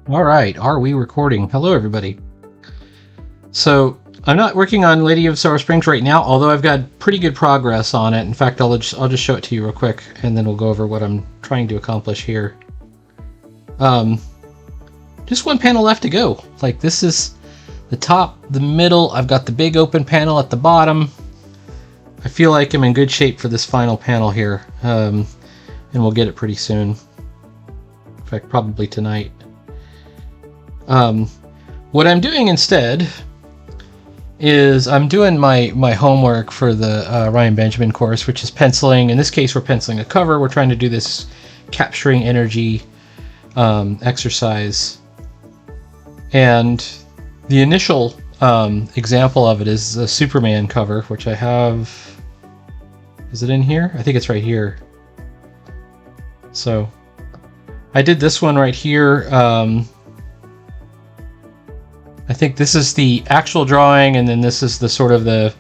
All right, are we recording? Hello, everybody. So I'm not working on Lady of Sorrow Springs right now, although I've got pretty good progress on it. In fact, I'll just show it to you real quick, and then we'll go over what I'm trying to accomplish here. Just one panel left to go. Like, this is the top, the middle. I've got the big open panel at the bottom. I feel like I'm in good shape for this final panel here, and we'll get it pretty soon. In fact, probably tonight. What I'm doing instead is I'm doing my homework for the Ryan Benjamin course, which is penciling. In this case, we're penciling a cover. We're trying to do this capturing energy exercise. And the initial example of it is the Superman cover, which I have. Is it in here? I think it's right here. So I did this one right here. I think this is the actual drawing, and then this is the sort of the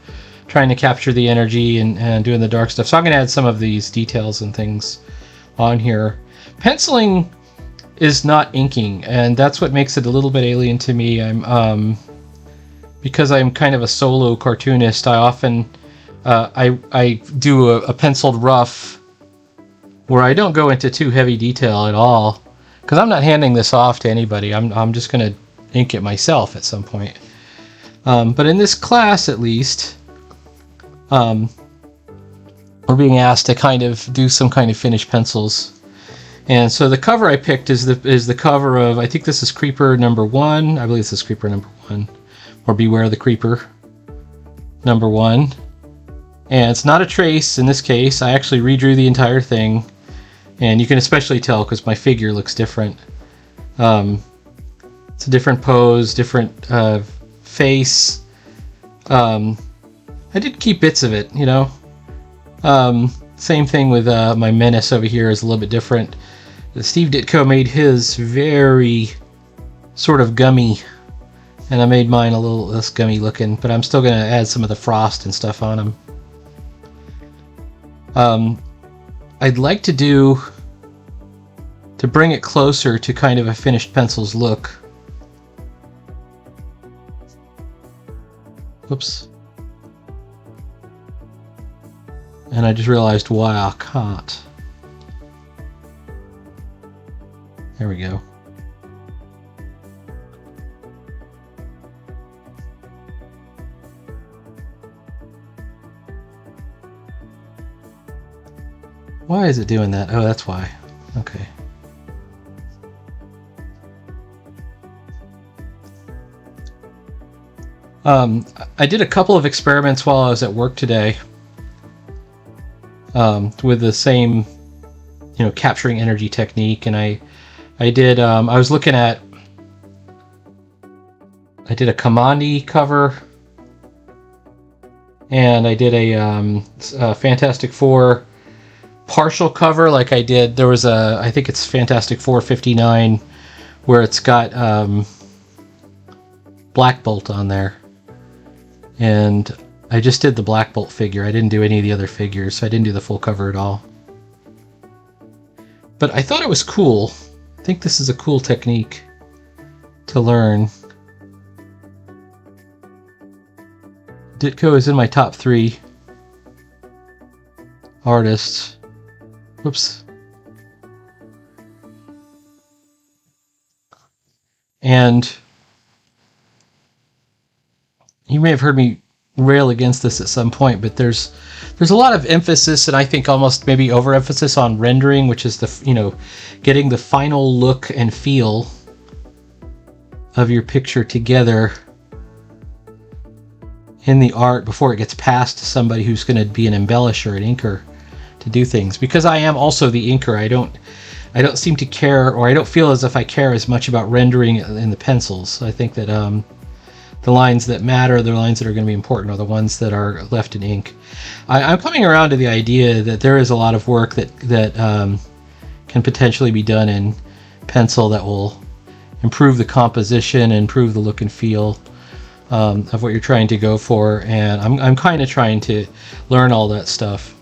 trying to capture the energy and doing the dark stuff. So I'm going to add some of these details and things on here. Penciling is not inking, and that's what makes it a little bit alien to me. Because I'm kind of a solo cartoonist, I often I do a penciled rough where I don't go into too heavy detail at all, because I'm not handing this off to anybody. I'm just going to ink it myself at some point. But in this class, at least, we're being asked to kind of do some kind of finished pencils. And so the cover I picked is the cover of, I think this is Creeper number 1. I believe this is Creeper number 1, or Beware the Creeper number 1. And it's not a trace in this case. I actually redrew the entire thing, and you can especially tell because my figure looks different. It's a different pose, different face. I did keep bits of it, you know. Same thing with my Menace over here is a little bit different. Steve Ditko made his very sort of gummy, and I made mine a little less gummy looking, but I'm still going to add some of the frost and stuff on them. I'd like to bring it closer to kind of a finished pencil's look. Whoops. And I just realized why I can't. There we go. Why is it doing that? Oh, that's why. Okay. I did a couple of experiments while I was at work today with the same, capturing energy technique, and I did was looking at, I did a Kamandi cover, and I did a Fantastic Four partial cover. Like I did, there was I think it's Fantastic Four 59, where it's got Black Bolt on there. And I just did the Black Bolt figure. I didn't do any of the other figures, so I didn't do the full cover at all. But I thought it was cool. I think this is a cool technique to learn. Ditko is in my top 3 artists. Whoops. And you may have heard me rail against this at some point, but there's a lot of emphasis, and I think almost maybe overemphasis on rendering, which is the getting the final look and feel of your picture together in the art before it gets passed to somebody who's going to be an embellisher, an inker, to do things. Because I am also the inker, I don't seem to care, or I don't feel as if I care as much about rendering in the pencils. I think that the lines that matter, the lines that are going to be important, are the ones that are left in ink. I'm coming around to the idea that there is a lot of work that can potentially be done in pencil that will improve the composition, improve the look and feel of what you're trying to go for, and I'm kind of trying to learn all that stuff.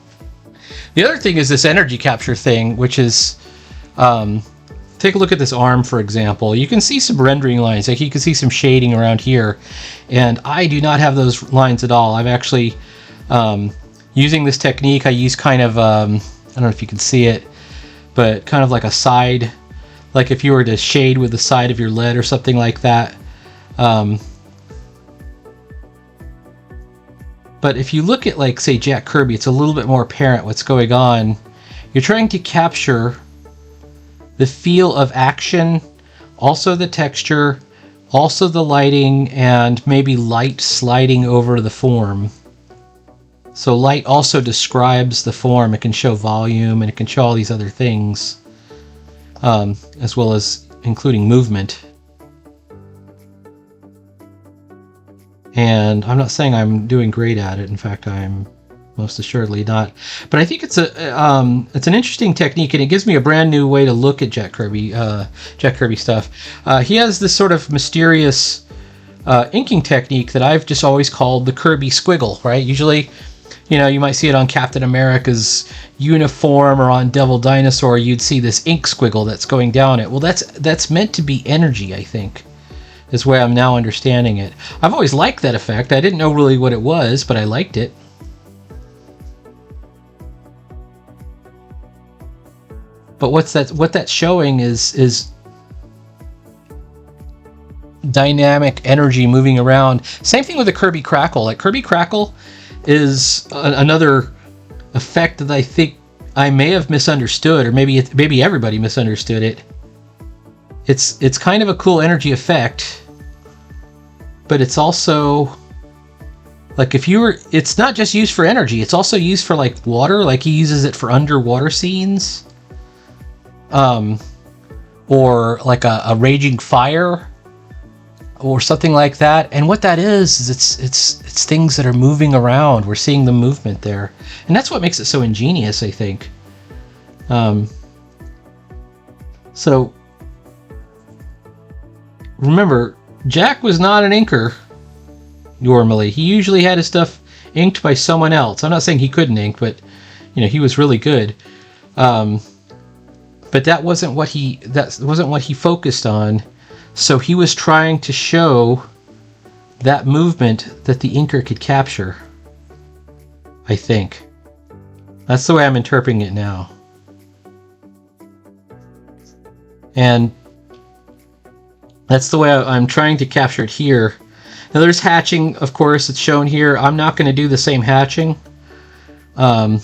The other thing is this energy capture thing, which is take a look at this arm, for example. You can see some rendering lines. Like you can see some shading around here. And I do not have those lines at all. I'm actually using this technique. I use kind of, I don't know if you can see it, but kind of like a side, like if you were to shade with the side of your lid or something like that. But if you look at, like, say, Jack Kirby, it's a little bit more apparent what's going on. You're trying to capture the feel of action, also the texture, also the lighting, and maybe light sliding over the form. So light also describes the form. It can show volume, and it can show all these other things, as well as including movement. And I'm not saying I'm doing great at it. In fact, I'm most assuredly not. But I think it's an interesting technique, and it gives me a brand new way to look at Jack Kirby stuff. He has this sort of mysterious inking technique that I've just always called the Kirby squiggle, right? Usually, you might see it on Captain America's uniform or on Devil Dinosaur. You'd see this ink squiggle that's going down it. Well, that's meant to be energy, I think, is the way I'm now understanding it. I've always liked that effect. I didn't know really what it was, but I liked it. But what that's showing is dynamic energy moving around. Same thing with the Kirby Crackle. Like Kirby Crackle is another effect that I think I may have misunderstood, or maybe everybody misunderstood it. It's kind of a cool energy effect, but it's also like it's not just used for energy, it's also used for like water. Like he uses it for underwater scenes, or like a raging fire or something like that. And what that is it's things that are moving around. We're seeing the movement there, and that's what makes it so ingenious, I think. So remember, Jack was not an inker normally. He usually had his stuff inked by someone else. I'm not saying he couldn't ink, but he was really good. But that wasn't what he focused on. So he was trying to show that movement that the inker could capture, I think. That's the way I'm interpreting it now. And that's the way I'm trying to capture it here. Now there's hatching, of course, it's shown here. I'm not going to do the same hatching. I'm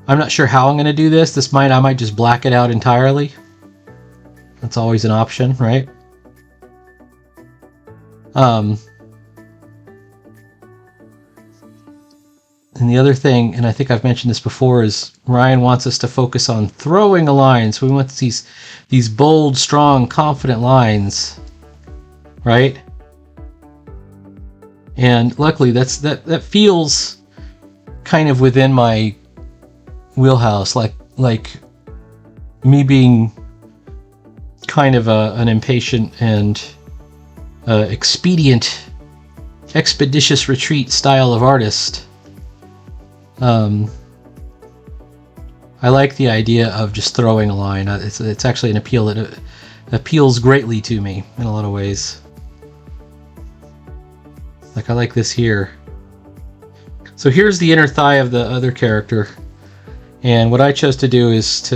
not sure how I'm going to do this. I might just black it out entirely. That's always an option, right? And the other thing, and I think I've mentioned this before, is Ryan wants us to focus on throwing a line. So we want these bold, strong, confident lines, right? And luckily, that feels kind of within my wheelhouse, like me being kind of an impatient and expeditious retreat style of artist. I like the idea of just throwing a line. It's actually an appeal that appeals greatly to me in a lot of ways. Like I like this here. So here's the inner thigh of the other character, and what I chose to do is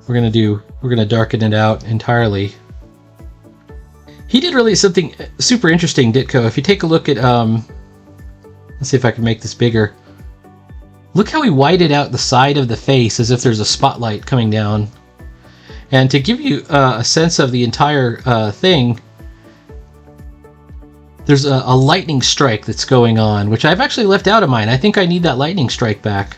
we're gonna darken it out entirely. He did really something super interesting, Ditko. If you take a look at let's see if I can make this bigger. Look how he whited out the side of the face as if there's a spotlight coming down. And to give you a sense of the entire thing, there's a lightning strike that's going on, which I've actually left out of mine. I think I need that lightning strike back.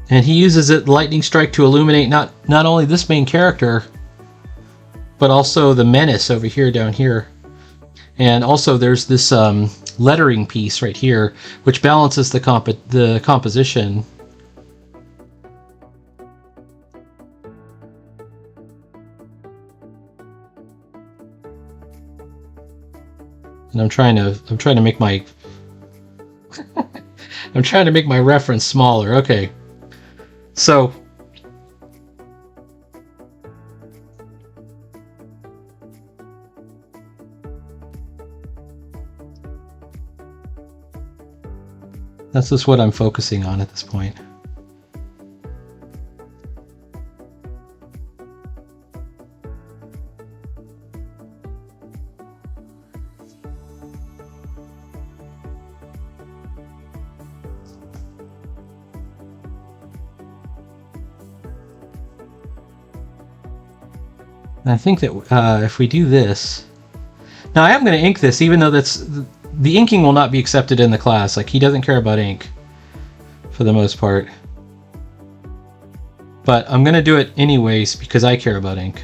And he uses the lightning strike to illuminate not only this main character, but also the menace over here, down here. And also there's this lettering piece right here, which balances the composition. And I'm trying to make my I'm trying to make my reference smaller. Okay. So that's just what I'm focusing on at this point. And I think that if we do this, now I am going to ink this, even though the inking will not be accepted in the class. Like, he doesn't care about ink for the most part, but I'm going to do it anyways because I care about ink.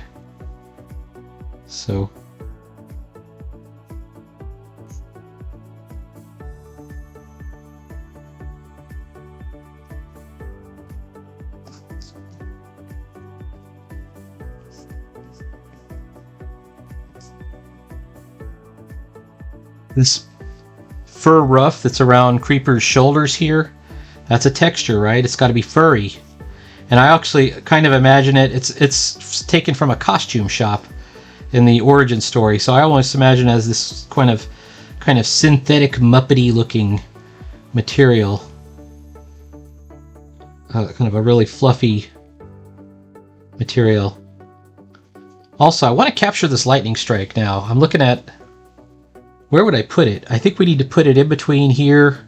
So this fur ruff that's around Creeper's shoulders here, that's a texture, right? It's got to be furry. And I actually kind of imagine it's taken from a costume shop in the origin story. So I almost imagine as this kind of synthetic Muppety looking material. Kind of a really fluffy material. Also, I want to capture this lightning strike now. I'm looking at, where would I put it? I think we need to put it in between here.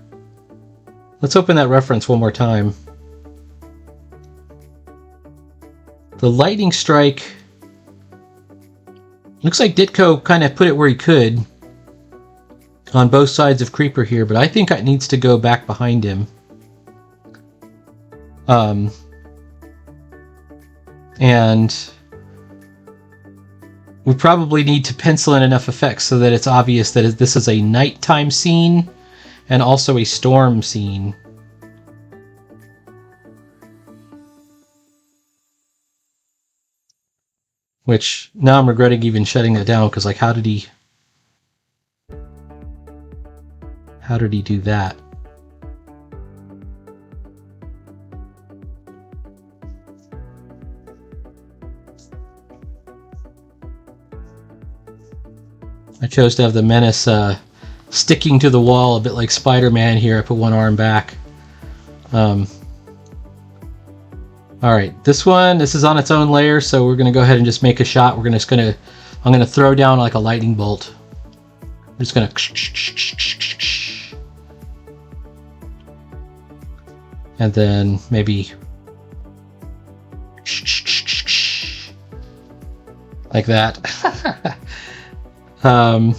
Let's open that reference one more time. The lightning strike, looks like Ditko kind of put it where he could on both sides of Creeper here, but I think it needs to go back behind him. And we probably need to pencil in enough effects so that it's obvious that this is a nighttime scene and also a storm scene. Which, now I'm regretting even shutting that down, because like, how did he do that? I chose to have the menace sticking to the wall, a bit like Spider-Man here. I put one arm back. Alright, this is on its own layer, so we're going to go ahead and just make a shot. I'm going to throw down like a lightning bolt. I'm just going to... And then maybe... like that. I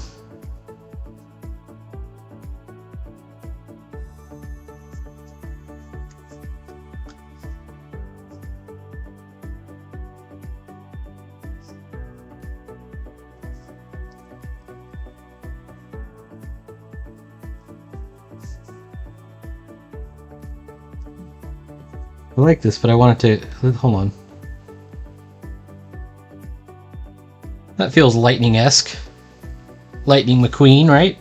like this, but I want it to... Hold on. That feels Lightning-esque. Lightning McQueen, right?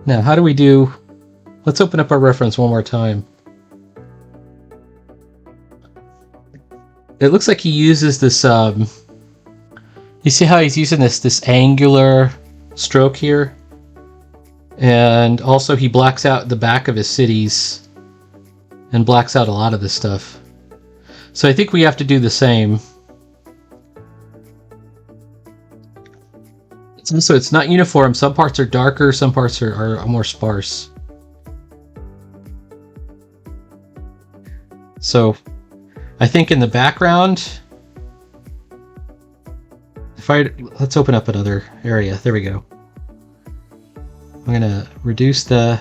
Now, how do we do... Let's open up our reference one more time. It looks like he uses this... You see how he's using this angular stroke here? And also he blacks out the back of his cities and blacks out a lot of this stuff. So I think we have to do the same. It's not uniform. Some parts are darker, some parts are more sparse. So I think in the background... Let's open up another area. There we go. I'm going to reduce the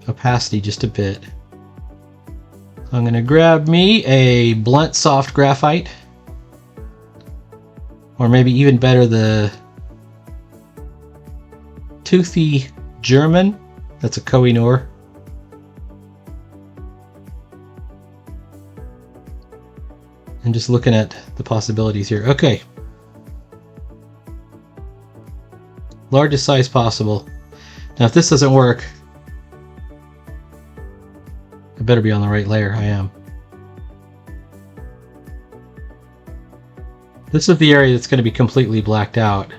opacity just a bit. I'm going to grab me a blunt soft graphite, or maybe even better, the toothy German. That's a Koh-i-Noor. And just looking at the possibilities here. Okay. Largest size possible. Now if this doesn't work, I better be on the right layer. I am. This is the area that's going to be completely blacked out.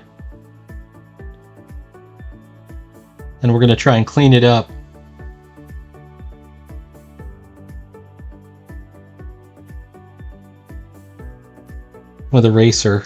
And we're going to try and clean it up with eraser.